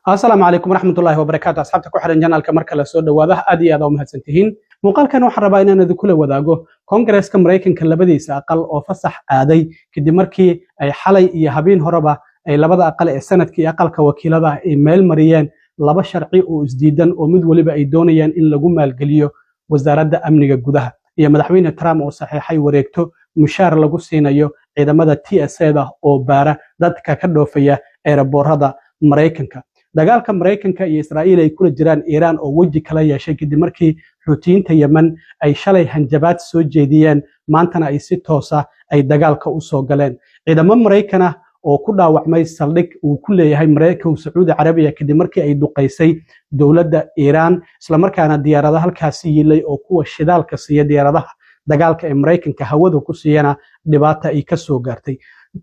السلام عليكم ورحمة الله وبركاته أصحابتك وحرن جنالك مركز السود وهذا أدي هذا ومهتسنتهين مقال كانوا حرباينا أن ذكول وذاقه كونغرس كمريكن كلبديس أقل وفصح آدي كدي مركي أي حالي يهبين هربا أي لبدا أقل السنة كي أقل كوكيل هذا إيميل مريان لبا شرعي وإزديدا ومد ولبا إيدونيان إن لقوم الجليو وزارة أمنية جودها هي مدحوين ترام وصحيحي وريكتو مشار لقو سينايو إذا مدى TSA ده أو بارا دادك كدوفيا إيرابور هذا مريكنك dagaalka Mareykanka iyo Israa'iil ay kula jiraan Iran oo waji kala yeeshay kadib markii Xuutiyiinta Yemen ay shalay hanjabaad soo jeediyeen maantana ay si toos ah ay dagaalka u soo galeen ciidamada Mareykanka oo ku dhaawacmay saldhig uu ku leeyahay Mareykanka Sacuudi Carabiya kadib markii ay duqeysay dawladda Iran isla markaana diyaaradaha halkaas yilay oo kuwa shidaalka siiya diyaaradaha dagaalka ee Mareykanka hawada ku siiyana dhibaato ay ka soo gaartay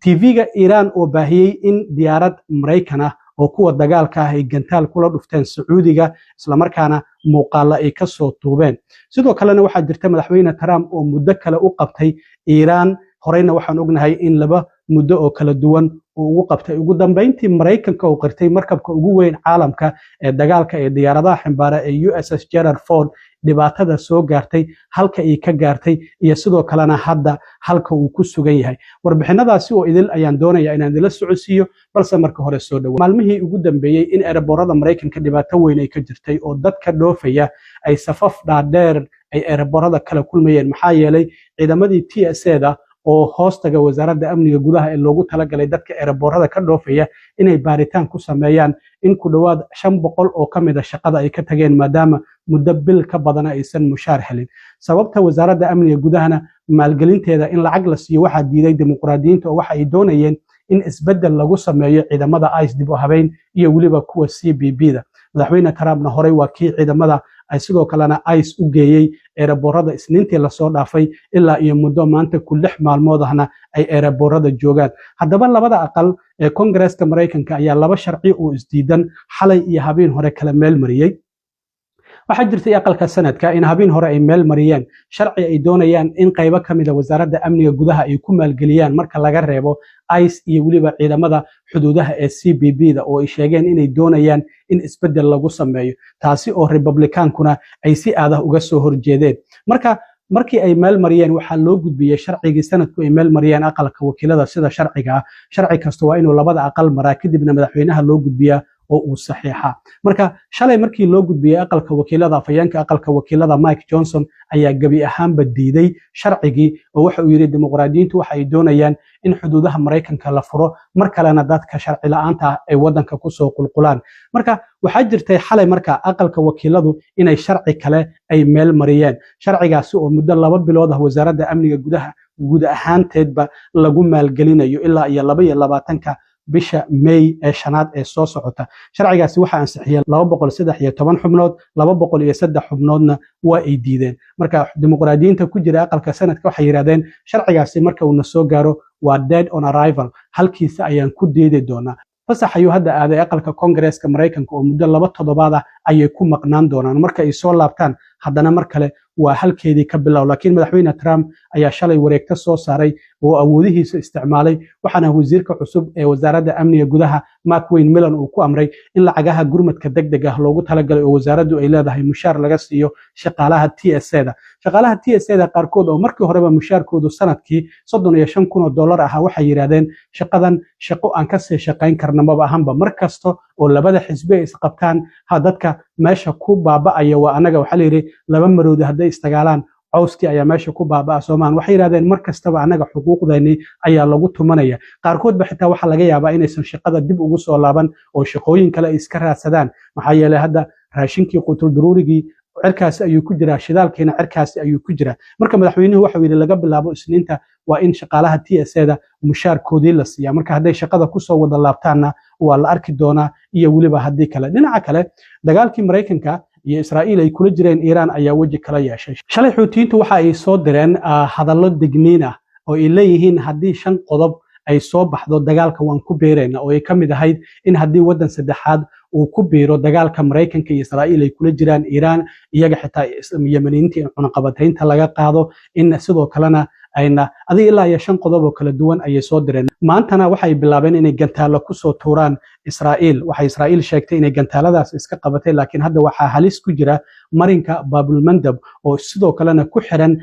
TV-ga Iran oo baahiyay in diyaarad Mareykanka oo kuwa dagaalka ah ay gantaal kula dhufteen Sacuudiga isla markaana muuqaal ay ka soo tuubeen sidoo kalena waxa jirta madaxweyne Trump oo muddo kale u qabtay Iran horeyna waxaan ognahay in laba muddo oo kala duwan oo ugu qabtay ugu dambeyntii Mareykanka oo qirtay markabka ugu weyn caalamka ee dagaalka ee diyaaradaha ximbaara ee USS Gerald Ford dhibaatada soo gaartay halka ay ka gaartay iyo sidoo kalena hadda halka uu ku sugan yahay warbixinadaasi oo idil ayaan doonayaa inaan idila socodsiiyo balse marka hore soo dhawaad maalmihii ugu dambeeyay in aeroboorada Mareykanka dhibaato weyn ay ka jirtay oo dadka dhoofaya ay safaf dhaadheer ay aeroboorada kala kulmayeen maxaa yeelay ciidamadii TSA da oo hoostaga wasaaradda amniga gudaha ee loogu talagalay dadka aeroboorada ka dhoofaya inay baaritaan ku sameeyaan in ku dhawaad 500 oo kamid ah shaqada ay ka tageen maadaama muddo bil ka badan aysan mushaar helin sababta wasaaradda amniga gudahana maalgelinteeda in lacag la siiyo waxa diiday dimuqraadiyiinta oo waxa ay doonayeen in isbedel lagu sameeyo ciidamada ICE dib u habeyn iyo waliba kuwa CBP da madaxweyne Trumpna horey waa kii ciidamada ay sidoo kalena ICE u geeyay aeroboorada isniintii la soo dhaafay ilaa iyo muddo maanta ku 6 maalmood ahna ay aeroboorada joogaan haddaba labada aqal ee Congress-ka Mareykanka ayaa laba sharci oo isdiidan xalay iyo habeen hore kala meel mariyay waxa jirtay aqalka sanadka in habeen hore ay meel mariyeen sharci ay doonayaan in qaybo kamid ah wasaaradda amniga gudaha ay ku maalgeliyaan marka laga reebo ICE iyo waliba ciidamada xuduudaha ee CBP da oo ay sheegeen inay doonayaan in isbedel lagu sameeyo taasi oo Republicaankuna ay si aad ah uga soo horjeedeen markii ay meel mariyeen waxa loo gudbiyay sharcigii sanadku ay meel mariyeen aqalka wakiilada sida sharci kasta waa inuu labada aqal maraa kadibna madaxweynaha loo gudbiyaa oo uu saxiixa marka shalay markii loo gudbiyay aqalka wakiilada afayeenka aqalka wakiilada Mike Johnson ayaa gabi ahaanba diiday sharcigii oo waxa uu yiri dimuqraadiyiintu waxa ay doonayaan in xuduudaha Mareykanka la furo mar kalena dadka sharci la'aanta ay wadanka ku soo qulqulaan marka waxa jirtay xalay marka aqalka wakiiladu inay sharci kale ay meel mariyeen sharcigaasi oo muddo 2 bilood ah wasaaradda amniga gudaha guud ahaanteedba lagu maalgelinayo ilaa iyo 22 bisha May ee shanaad ee soo socota sharcigaasi waxa ansixiyay 213 xubnood 203 xubnoodna waa ay diideen marka dimuqraadiyiinta ku jira aqalka sanadka waxay yiraahdeen sharcigaasi marka uu soo gaaro waa dead on arrival halkiisa ayaan ku deedi doonaa fasax ayuu hadda aaday aqalka Congress-ka Mareykanka oo muddo 2 toddobaad ah ayay ku maqnaan doonaan marka ay soo laabtaan haddana mar kale waa halkeedii ka bilow laakiin madaxweyne Trump ayaa shalay wareegta soo saaray oo awoodihiisa isticmaalay waxaana wasiirka cusub ee wasaaradda amniga gudaha Mark Wayne Millen uu ku amray in lacagaha gurmadka degdeg ah loogu talagalay oo wasaaraddu ay leedahay mushaar laga siiyo shaqaalaha TSA da shaqaalaha TSA da qaarkood oo markii horeba mushaarkoodu sanadkii $35,000 ah waxay yiraahdeen shaqadan shaqo aan ka sii shaqayn karna ma ahanba markasto oo labada xisbi ay isqabtaan dadka meesha ku baaba'aya waa anaga waxa la yiri laba maroodi haday istagaalaan cawski ayaa meesha ku baabaa Soomaan waxay yiraahdeen markastaba anaga xuquuqdeeni ayaa lagu tumanaya qaarkood ba xitaa waxa laga yaabaa inaysan shaqada dib ugu soo laaban oo shaqooyin kale ay iska raadsadaan maxaa yeelay hadda raashinkii qutul daruurigii cirkaasi ayuu ku jiraa shidaalkeena cirkaasi ayuu ku jiraa marka madaxweynuhu waxa uu yiri laga bilaabo isniinta waa in shaqaalaha TSA da mushaarkoodii la siiyaa marka haday shaqada ku soo wada laabtaana waa la arki doonaa iyo waliba hadii kale dhinaca kale dagaalkii Mareykanka iyo Israa'iil ay kula jireen Iran ayaa waji kala yeeshay shalay Xuutiyiintu waxa ay soo direen hadallo digniin ah oo ay leeyihiin hadii 5 qodob ay soo baxdo dagaalka waan ku beereyna oo ay kamid ahayd in hadii wadan saddexaad uu ku biiro dagaalka Mareykanka iyo Israa'iil ay kula jiraan Iran iyaga xitaa Yemeniinta in cunaqabataynta laga qaado in sidoo kalena ayna adiga ilaa iyo 5 qodob oo kala duwan ay soo direen maantana waxay bilaabeen inay gantaalo kusoo tuuraan Israa'iil. Waxay Israa'iil sheegtay inay gantaaladaas iska qabatay, laakiin hadda waxaa halis ku jira marinka Baabilmandab oo sidoo kalena ku xiran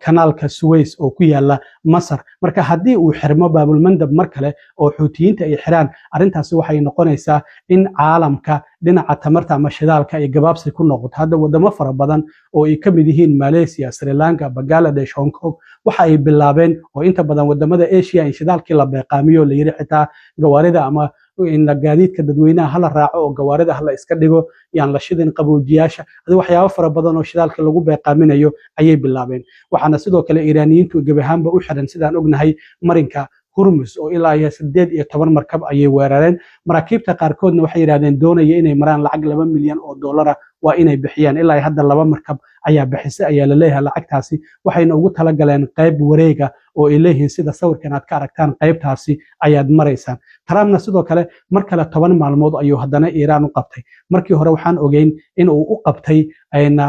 kanaalka Suez oo ku yaala Masar. Marka haddii uu xirmo Baabilmandab mar kale oo Xuutiyiinta ay xiraan, arrintaasi waxay noqonaysaa in caalamka dhinaca tamarta ama shidaalka ay gabaabsi ku noqoto. Hadda wadamo fara badan oo ay ka mid yihiin Malaysia, Sri Lanka, Bangladesh, Hong Kong waxa ay bilaabeen oo inta badan wadamada Asia in shidaalkii la beeqaamiyo la yiri xitaa gawaarida ama in gaadiidka dadweynaha hala raaco oo gawaarida hala iska dhigo yaan la shidin qaboojiyaasha. waxyaabo fara badan oo shidaalka lagu beeqaaminayo ayay bilaabeen. waxaana sidoo kale Iiraaniyiintu gabi ahaanba u xiran sidaan ognahay marinka Hormuz oo ilaa 18 markab ayay weerareen. maraakiibta qaarkoodna waxay yiraahdeen doonaya inay maraan lacag $2 milyan waa inay bixiyaan. ilaa hadda 2 markab ayaa bixisay ayaa la leeyahay lacagtaasi, waxayna ugu tala galeen qayb wareega oo ay leeyihiin sida sawirkan aad ka aragtaan qaybtaasi ayaad maraysaan. Trumpna sidoo kale mar kale 10 maalmood ayuu haddana Iiraan u qabtay. markii hore waxaan ogeyn in uu u qabtay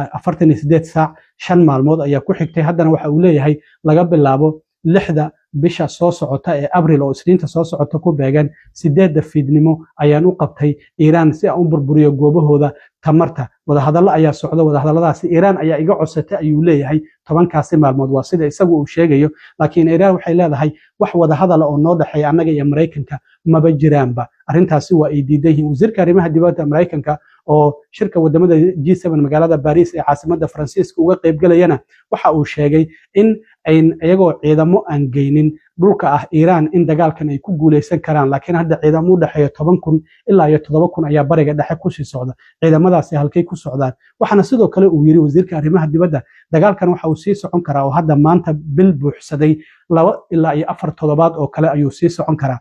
48 saac 5 maalmood ayaa ku xigtay. haddana waxa uu leeyahay laga bilaabo 6 bisha soo socota ee Abriil oo Isniinta soo socota ku beegan 8 fiidnimo ayaan u qabtay Iiraan si aan u burburiyo goobahooda tamarta. wadahadallo ayaa socda. wadahadalladaasi Iiraan ayaa iga codsatay ayuu leeyahay 10kaasi maalmood. waa sida isagu uu sheegayo, laakiin Iiraan waxay leedahay wax wadahadal oo noo dhaxeeya annaga iyo Mareykanka maba jiraanba. arrintaasi waa ay diidan yihiin. wasiirka arrimaha dibadda Mareykanka oo shirka wadamada G7 magaalada Paris ee caasimadda Faransiiska uga qayb galayana waxa uu sheegay in iyagoo ciidamo aan geynin dhulka ah Iiraan in dagaalkan ay ku guuleysan karaan, laakiin hadda ciidamo u dhaxeeya 10,000 ilaa 7,000 ayaa bariga dhexe ku sii socda. ciidamadaasi halkay ku socdaan? waxaana sidoo kale uu yiri wasiirka arrimaha dibadda dagaalkan waxa uu sii socon karaa oo hadda maanta bil buuxsaday 2 ilaa 4 toddobaad oo kale ayuu sii socon karaa.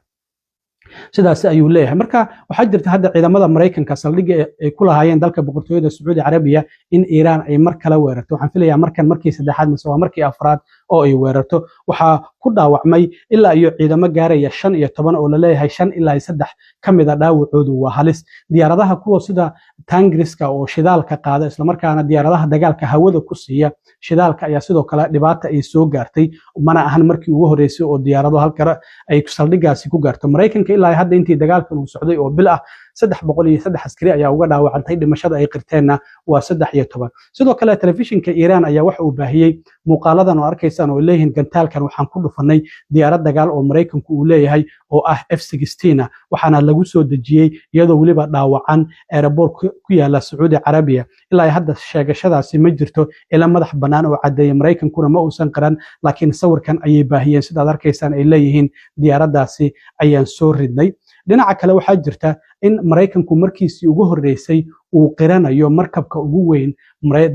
sidaas ayuu leeyahay. marka waxaa jirta hadda ciidamada Mareykanka saldhigga ay ku lahaayeen dalka boqortooyada Sacuudi Carabiya in Iiraan ay mar kale weerarto. waxaan filayaa markii saddexaad mise waa markii afraad oo ay weerarto. waxaa ku dhaawacmay ilaa iyo ciidamo gaaraya 15 oo la leeyahay 5 ilaa 3 kamid ah dhaawacoodu waa halis. diyaaradaha kuwa sida Tangriska oo shidaalka qaada isla markaana diyaaradaha dagaalka hawada ku siiya shidaalka ayaa sidoo kale dhibaato ay soo gaartay. mana ahan markii ugu horeysay oo diyaarado halka ay saldhiggaasi ku gaarto. Mareykanka ilaa hadda intii dagaalkan uu socday oo bil ah 303 askari ayaa uga dhaawacantay. dhimashada ay qirteenna waa 13. sidoo kale telefishinka Iiraan ayaa waxa uu baahiyay muuqaaladan oo arkaysaan oo leeyihiin gantaalkan waxaan ku dhufanay diyaarad dagaal oo Mareykanku uu leeyahay oo ah F-16 waxaana lagu soo dejiyay iyadoo waliba dhaawacan airport ku yaala Sacuudi Carabiya. ilaa hadda sheegashadaasi ma jirto ila madax banaan oo cadeeyay. Mareykankuna ma uusan qaran, laakiin sawirkan ayay baahiyeen sidaad arkaysaan ay leeyihiin diyaaradaasi ayaan soo ridnay. dhinaca kale waxaa jirta in Mareykanku markiisii ugu horeysay uu qiranayo markabka ugu weyn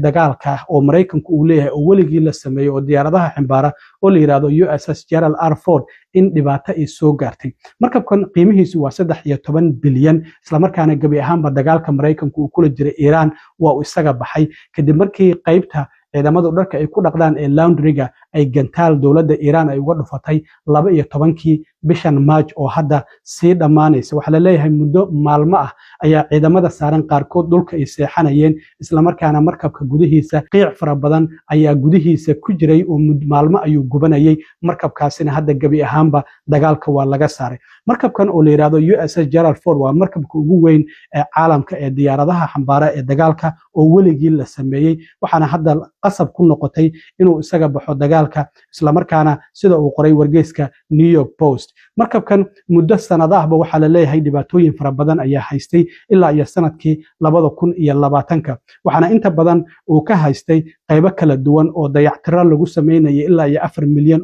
dagaalka oo Mareykanku uu leeyahay oo weligii la sameeyo oo diyaaradaha ximbaara oo la yiraahdo USS Gerald R. Ford in dhibaato ay soo gaartay. markabkan qiimihiisu waa 13 bilyan, isla markaana gabi ahaanba dagaalka Mareykanku uu kula jiray Iiraan waa uu isaga baxay kadib markii qaybta ciidamada dharka ay ku dhaqdaan ee laundryga ay gantaal dowladda Iiraan ay uga dhufatay 12kii bishan March oo hadda sii dhamaanaysa. waxaa la leeyahay muddo maalmo ah ayaa ciidamada saaran qaarkood dhulka ay seexanayeen, isla markaana markabka gudihiisa qiic fara badan ayaa gudihiisa ku jiray oo maalmo ayuu gubanayay. markabkaasina hadda gabi ahaanba dagaalka waa laga saaray. markabkan oo la yiraahdo USS Gerald Ford waa markabka ugu weyn ee caalamka ee diyaaradaha xambaara ee dagaalka oo weligii la sameeyay. waxaana hadda qasab ku noqotay inuu isaga baxo dagaalka, isla markaana sida uu qoray wargeyska New York Post. markabkan muddo sanadahba waxaa la leeyahay dhibaatooyin fara badan ayaa haystay ilaa iyo sanadkii 2020. waxaana inta badan uu ka haystay qaybo kala duwan oo dayactiro lagu sameynayay ilaa iyo $4 milyan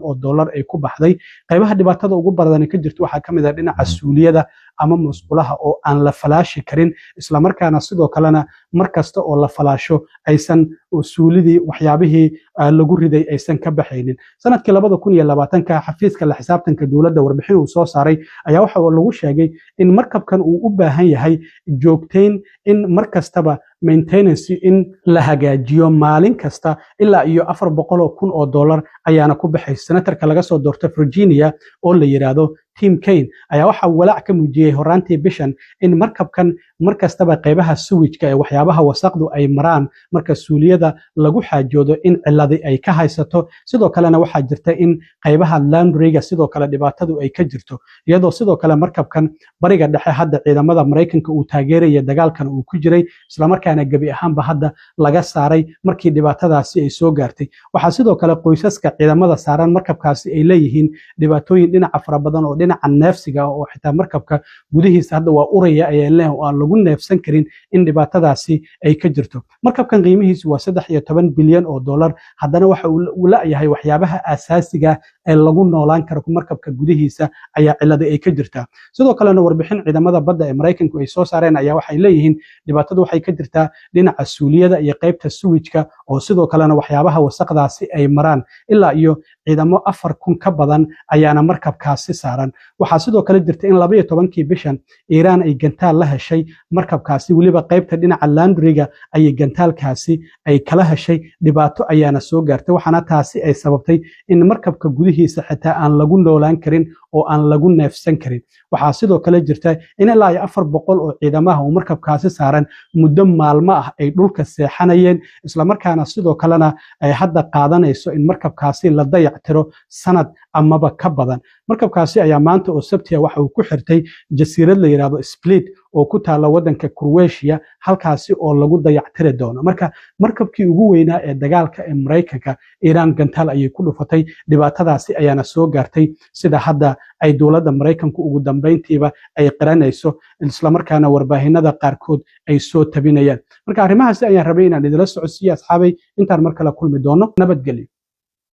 ay ku baxday. qaybaha dhibaatada ugu badan ka jirto waxaa kamid ah dhinaca suuliyada ama musqulaha oo aan la falaashi karin, isla markaana sidoo kalena markasta oo la falaasho aysan suulidii waxyaabihii lagu riday aysan ka baxaynin. sanadkii 2020 xafiiska la xisaabtanka dowladda warbixin uu soo saaray ayaa waxa lagu sheegay in markabkan uu u baahan yahay joogteyn, in markastaba maintenance in la hagaajiyo maalin kasta ilaa iyo $400,000 ayaana ku baxay. senatarka laga soo doortay Virginia oo la yiraahdo Tim Kaine ayaa waxa walaac ka muujiyay horaantii bishan in markabkan markastaba qaybaha suwijka ee waxyaabaha wasaqdu ay maraan marka suuliyada lagu xaajoodo in ciladi ay ka haysato sidoo kalena waxaa jirta in qaybaha laundryga sidoo kale dhibaatadu ay ka jirto iyadoo sidoo kale markabkan bariga dhexe hadda ciidamada Mareykanka uu taageeraya dagaalkan uu ku jiray isla markaana gabi ahaanba hadda laga saaray markii dhibaatadaasi ay soo gaartay waxaa sidoo kale qoysaska ciidamada saaran markabkaasi ay leeyihiin dhibaatooyin dhinaca fara badan oo dhinaca neefsiga oo xitaa markabka gudihiisa hadda waa uraya ay leeyahay oo aan lagu neefsan karin in dhibaatadaasi ay ka jirto markabkan qiimihiisu waa 13 bilyan oo dollar haddana waxa uu leeyahay waxyaabaha asaasiga ee lagu noolaan karo markabka gudihiisa ayaa cilada ay ka jirtaa sidoo kalena warbixin ciidamada badda ee Mareykanku ay soo saareen ayaa waxay leeyihiin dhibaatadu waxay ka jirtaa dhinaca suuliyada iyo qaybta suwijka oo sidoo kalena waxyaabaha wasaqdaasi ay maraan ilaa iyo ciidamo 4,000 ka badan ayaana markabkaasi saaran waxaa sidoo kale jirta in 12kii bishan Iiraan ay gantaal la heshay markabkaasi waliba qaybta dhinaca laundryga ay gantaalkaasi ay kala heshay dhibaato ayaana soo gaartay waxaana taasi ay sababtay in markabka gudihiisa xitaa aan lagu noolaan karin oo aan lagu neefsan karin waxaa sidoo kale jirta in ilaa 400 oo ciidamaha uu markabkaasi saaran muddo maalmo ah ay dhulka seexanayeen isla markaana sidoo kalena ay hadda qaadanayso in markabkaasi la dayactiro sanad amaba ka badan markabkaasi ayaa maanta oo Sabti waxa uu ku xirtay jasiirad la yiraahdo Split oo ku taala wadanka Croatia halkaasi oo lagu dayactiri doono marka markabkii ugu weynaa ee dagaalka ee Mareykanka Iiraan gantaal ayay ku dhufatay dhibaatadaasi ayaana soo gaartay sida hadda ay dawladda Mareykanku ugu dambeyntiiba ay qiranayso isla markaana warbaahinada qaarkood ay soo tabinayaan marka arrimahaasi ayaan rabay inaan idila socodsiiyo asxaabay intaan mar kale kulmi doono nabadgelyo